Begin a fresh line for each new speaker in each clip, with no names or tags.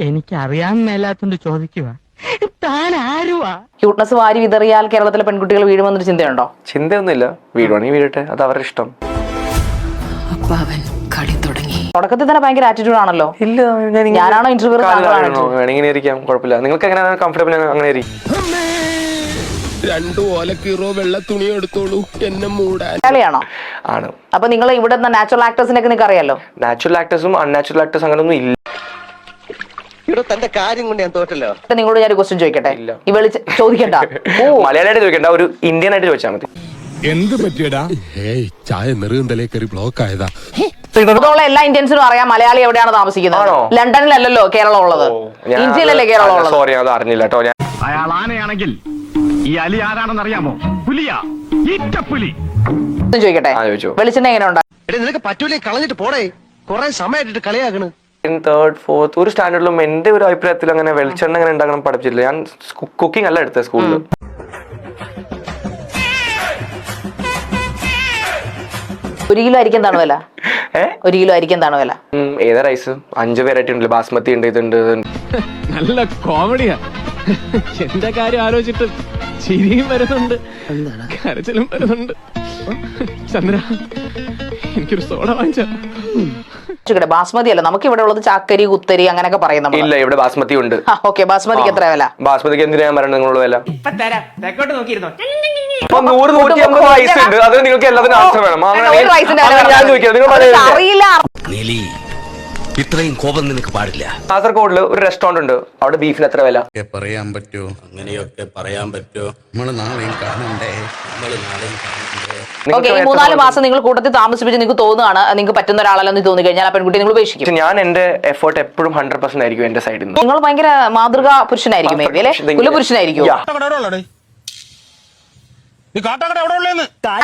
എനിക്കറിയാൻ മേലാത്തോണ്ട് ചോദിക്കുക, താൻ ആരുവാ?
ക്യൂട്ട്നസ് വാരി വിതറിയാൽ കേരളത്തിലെ പെൺകുട്ടികൾ വീഴുമെന്നൊരു ചിന്തയുണ്ടോ?
ചിന്തയൊന്നുമില്ല, വീടുവാണെങ്കിൽ വീഴട്ടെ, അത് അവരുടെ ഇഷ്ടം.
തുടക്കത്തിൽ തന്നെ ഭയങ്കര ആറ്റിറ്റ്യൂഡ് ആണല്ലോ.
ഇല്ല,
ഞാനാണോ ഇന്റർവ്യൂ?
വേണമെങ്കിൽ ഇരിക്കാം, കുഴപ്പമില്ല. നിങ്ങൾക്ക് എങ്ങനെയാണ് കംഫർട്ടബിൾ? അങ്ങനെ ഇരിക്കും.
രണ്ടു ഓലക്കീറോ വെള്ള തുണി എടുത്തോളൂ എന്നെ മൂടാൻ.
ആണ്.
അപ്പൊ നിങ്ങൾ ഇവിടെ നാച്ചുറൽ ആക്ടേഴ്സിനെ നിങ്ങൾക്ക് അറിയാലോ.
നാച്ചുറൽ ആക്ടേഴ്സും അൺനാച്ചുറൽ ആക്ടേഴ്സും അങ്ങനെയൊന്നും ഇല്ല.
തന്റെ കാര്യം കൊണ്ട് ഞാൻ തോറ്റല്ലോ.
നിങ്ങളോട് ഞാൻ ക്വസ്റ്റ്യൻ ചോദിക്കട്ടെ? ചോദിക്കണ്ട,
മലയാളമായിട്ട് ചോദിക്കണ്ട, ഒരു ഇന്ത്യൻ ആയിട്ട് ചോദിച്ചാൽ മതി.
എന്ത് പറ്റിയടാ? ചായ നെറുകന്തലേ കയറി ബ്ലോക്ക് ആയതാ.
ഇവിടെയുള്ള എല്ലാ ഇന്ത്യൻസിനും അറിയാം മലയാളി എവിടെയാണ് താമസിക്കുന്നത്. ലണ്ടനിലല്ലോ കേരളം ഉള്ളത്, ഇന്ത്യയിലല്ലേ കേരളം ഉള്ളത്.
സോറി, അത് അറിഞ്ഞില്ല കേട്ടോ.
അയാൾ ആനയാണെങ്കിൽ ഈ അലി ആരാണെന്ന് അറിയാമോ? പുലിയാ, ഈറ്റപ്പുലി.
ചോദിക്കട്ടെ, വെളിച്ചെണ്ണ എങ്ങനെ ഉണ്ടാ?
നിനക്ക് പറ്റൂലേ, കളഞ്ഞിട്ട് പോടേ. കുറെ സമയമായിട്ട് കളിയാക്കണ്.
തേർഡ് ഫോർത്ത് ഒരു സ്റ്റാൻഡേർഡിലും എന്റെ ഒരു അഭിപ്രായത്തിൽ അങ്ങനെ വെളിച്ചെണ്ണ അങ്ങനെ ഉണ്ടാക്കണം പഠിപ്പിച്ചില്ല. ഞാൻ കുക്കിംഗ് അല്ല എടുത്തത് സ്കൂളിൽ.
ഒരു കിലോ അരിക്കാൻ എന്താണ് വില? ഒരു കിലോ അരിക്കാൻ എന്താണ് വില?
ഏതാ റൈസ്? 5 വെറൈറ്റി ഉണ്ടല്ലോ, ബാസ്മതി ഉണ്ട്, ഇതുണ്ട്.
നല്ല കോമഡിയാ. എന്റെ കാര്യം ആലോചിച്ചിട്ട് ചിരിയും വരുന്നുണ്ട്, കരച്ചിലും വരുന്നുണ്ട്. ചന്ദ്ര, എനിക്കൊരു സോഡ വാങ്ങിച്ച.
ബാസ്മതി അല്ല, നമുക്ക് ഇവിടെ ഉള്ളത് ചാക്കരി, കുത്തരി അങ്ങനെയൊക്കെ പറയുന്നത്.
ഇല്ല, ഇവിടെ ബാസ്മതി ഉണ്ട്.
ഓക്കെ, ബാസ്മതിക്ക് എത്ര വില?
ബാസ്മതിക്ക് എന്തിനാ ഞാൻ പറയുന്നത്? നിങ്ങളുടെ വില
തെക്കോട്ട് നോക്കിയിരുന്നോ?
100-150 റൈസ് ഉണ്ട്. അത് നിങ്ങൾക്ക് എല്ലാത്തിനും ആൻസർ വേണം. ഞാൻ ചോദിക്കാം, നിങ്ങൾ
അറിയില്ല.
ഇത്രയും കോപം നിനക്ക് പാടില്ല.
കാസർഗോഡിൽ ഒരു റെസ്റ്റോറന്റ് ഉണ്ട്, അവിടെ ബീഫിന് എത്ര വില?
പറയാൻ പറ്റുമോ? അങ്ങനെയൊക്കെ പറയാൻ പറ്റുമോ? നമ്മള് നാളെയും കാണണ്ടേ?
ഓക്കെ, ഈ 3-4 മാസം നിങ്ങൾ കൂട്ടത്തിൽ താമസിപ്പിച്ച് നിങ്ങൾക്ക് തോന്നുകയാണ് നിങ്ങൾക്ക് പറ്റുന്ന ഒരാളല്ലെന്ന് തോന്നി കഴിഞ്ഞാൽ ആ പെൺകുട്ടി നിങ്ങൾ ഉപേക്ഷിക്കും.
ഞാൻ എന്റെ എഫേർട്ട് എപ്പോഴും 100% ആയിരിക്കും എന്റെ സൈഡിൽ നിന്ന്.
നിങ്ങൾ ഭയങ്കര മാതൃകാ പുരുഷനായിരിക്കും, മേ ബി അല്ലെ, കുലപുരുഷനായിരിക്കും.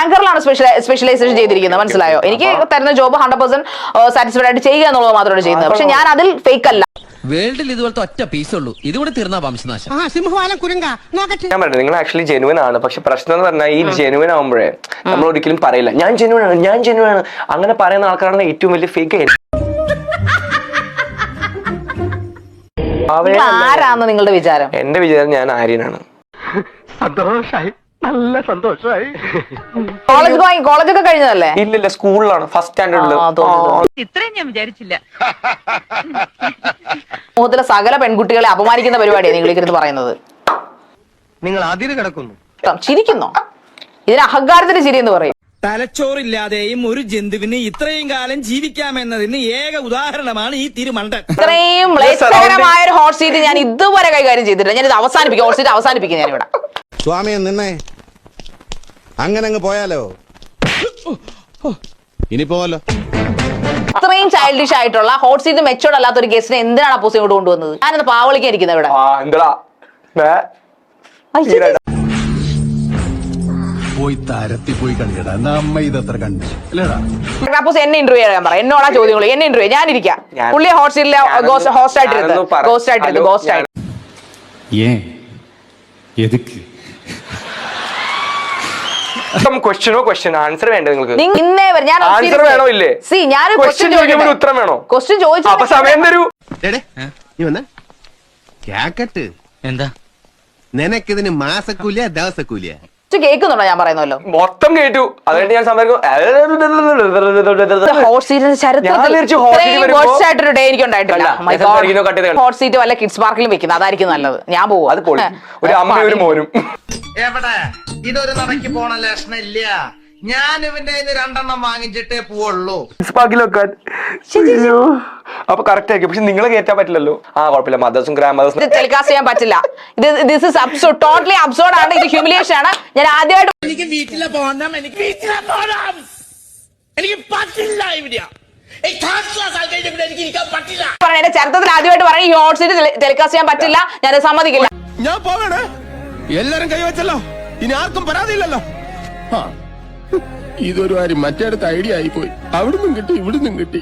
ആങ്കറിലാണ് സ്പെഷ്യലൈസേഷൻ ചെയ്തിരിക്കുന്നത്, മനസ്സിലായോ? എനിക്ക് തരുന്ന ജോബ് 100% സാറ്റിസ്ഫൈഡ് ആയിട്ട് ചെയ്യുക എന്നുള്ളത് മാത്രമാണ് ചെയ്യുന്നത്. പക്ഷെ ഞാൻ അതിൽ ഫേക്ക് അല്ല.
വേൾഡിൽ ഇതുപോലത്തെ ഒറ്റ പീസ് ഉള്ളൂ, ഇതുകൂടെ തീർന്നാ വംശനാശം.
ഞാൻ പറഞ്ഞത് നിങ്ങൾ ആക്ച്വലി ജെനുവൻ ആണ്. പക്ഷെ പ്രശ്നം എന്ന് പറഞ്ഞാൽ ഈ ജെനുവൻ ആവുമ്പോഴേ നമ്മൾ ഒരിക്കലും പറയില്ല ഞാൻ ജെനുവൻ ആണ്, ഞാൻ ജെനുവൻ ആണ്. അങ്ങനെ പറയുന്ന ആൾക്കാരാണ് ഏറ്റവും വലിയ ഫേക്ക് ആയിരിക്കും.
ആരാന്ന് നിങ്ങളുടെ വിചാരം?
എന്റെ വിചാരം ഞാൻ ആര്യനാണ്.
സന്തോഷായി, നല്ല സന്തോഷമായി.
കോളേജൊക്കെ കഴിഞ്ഞതല്ലേ?
ഇല്ലില്ല, സ്കൂളിലാണ്, ഫസ്റ്റ് സ്റ്റാൻഡേർഡില്.
ഇത്രയും ഞാൻ വിചാരിച്ചില്ല.
സമൂഹത്തിലെ സകല പെൺകുട്ടികളെ അപമാനിക്കുന്ന പരിപാടിയാണ് നിങ്ങൾ പറയുന്നത്.
നിങ്ങൾ അതിര് കിടക്കുന്നു.
ചിരിക്കുന്നോ? ഇതിന് അഹങ്കാരത്തിന്റെ ചിരി എന്ന് പറയും.
തലച്ചോറില്ലാതെയും ഒരു ജന്തുവിന് ഇത്രയും കാലം ജീവിക്കാമെന്നതിന് ഏക ഉദാഹരണമാണ് ഈ തിരുമണ്ടൻ.
ഇത്രയും മ്ലേച്ഛകരമായ ഒരു ഹോട്ട് സീറ്റ് ഞാൻ ഇതുവരെ കൈകാര്യം ചെയ്തിട്ടില്ല. ഞാൻ ഇത് അവസാനിപ്പിക്കും, ഹോട്ട് സീറ്റ് അവസാനിപ്പിക്കും ഞാൻ ഇവിടെ.
സ്വാമിയെ നിന്നെ അങ്ങനെ അങ്ങ് പോയാലോ? ഇനി പോവല്ലോ.
അത്രയും ചൈൽഡിഷ് ആയിട്ടുള്ള ഹോട്ട് സീറ്റ് മെച്ചോർഡ് അല്ലാത്ത ഒരു ഗസ്റ്റിനെ എന്തിനാണ് അപ്പോസ് ഇങ്ങോട്ട് കൊണ്ടുവന്നത്? ഞാനത് പാവളിക്കാൻ ഇരിക്കുന്നത് ഇവിടെ.
പോയി തരത്തി പോയി കണ്ടിടാ, നമ്മ ഇതത്ര കണ്ടില്ലടാ.
അപ്പോസ് എന്നെ ഇന്റർവ്യൂ ചെയ്യാൻ പറ, എന്നോടാ ചോദ്യങ്ങൾ, എന്നെ ഇന്റർവ്യൂ. ഞാനിരിക്കാം പുള്ളിയെ ഹോട്ട് സീറ്റിലെ ഹോസ്റ്റ് ആയിട്ട്.
ക്വസ്റ്റ്യൻ ആൻസർ വേണ്ടേ നിങ്ങൾക്ക്?
ഇന്നേ വരെ ഞാൻ
ആൻസർ വേണോ ഇല്ലേ? ക്വസ്റ്റ്യൻ ചോദിക്കുമ്പോൾ ഉത്തരം വേണോ?
ക്വസ്റ്റ്യൻ ചോദിച്ചു
അപ്പൊ സമയം തരൂ.
എന്താ
നിനക്കിതിന് മാസക്കൂലിയ ദിവസക്കൂലിയ?
കേൾക്കുന്നുണ്ടോ ഞാൻ പറയുന്നല്ലോ?
മൊത്തം കേട്ടു. അതുകൊണ്ട് ഞാൻ
ഹോട്ട് സീറ്റിന്റെ ചരിത്രത്തിൽ ഡേ എനിക്ക് ഉണ്ടായിട്ടില്ല. ഹോട്ട് സീറ്റ് വല്ല കിഡ്സ് പാർക്കിലും വെക്കുന്നത് അതായിരിക്കും നല്ലത്. ഞാൻ പോകും.
അത് ഒരു അമ്മയും ഒരു മോനും.
എവിടെ ഇതൊരു നടക്കി പോണ ലക്ഷണം ഇല്ല. ഞാൻ ഇവന്റെ 2 വാങ്ങിച്ചിട്ടേ പോവുള്ളൂ.
അപ്പൊ കറക്റ്റ് ആയിരിക്കും. പക്ഷെ നിങ്ങളെ കയറ്റാൻ പറ്റില്ലല്ലോ. കുഴപ്പമില്ല, മദേഴ്സും ഗ്രാൻഡ് മദേഴ്സും
ടെലികാസ്റ്റ് ചെയ്യാൻ പറ്റില്ല. This is absorbed, totally absorbed ആണ്. ഇത് ഹ്യൂമിലിയേഷൻ ആണ്. ഞാൻ ആദ്യമായിട്ട്
എനിക്ക് വീട്ടിലെ പോകണം, എനിക്ക് പറ്റില്ല. ഇവിടെ
എന്റെ ചരിത്രത്തിൽ ആദ്യമായിട്ട് പറയും ഈ ഹോട്ട് സീറ്റ് ടെലികാസ്റ്റ് ചെയ്യാൻ പറ്റില്ല, ഞാൻ സമ്മതിക്കില്ല.
ഞാൻ പോകണേ, എല്ലാരും കൈവച്ചല്ലോ, ഇനി ആർക്കും പരാതിയില്ലല്ലോ. ഇതൊരു കാര്യം മറ്റേടത്ത് ഐഡിയ ആയിപ്പോയി. അവിടുന്നും കിട്ടി, ഇവിടുന്നും കിട്ടി.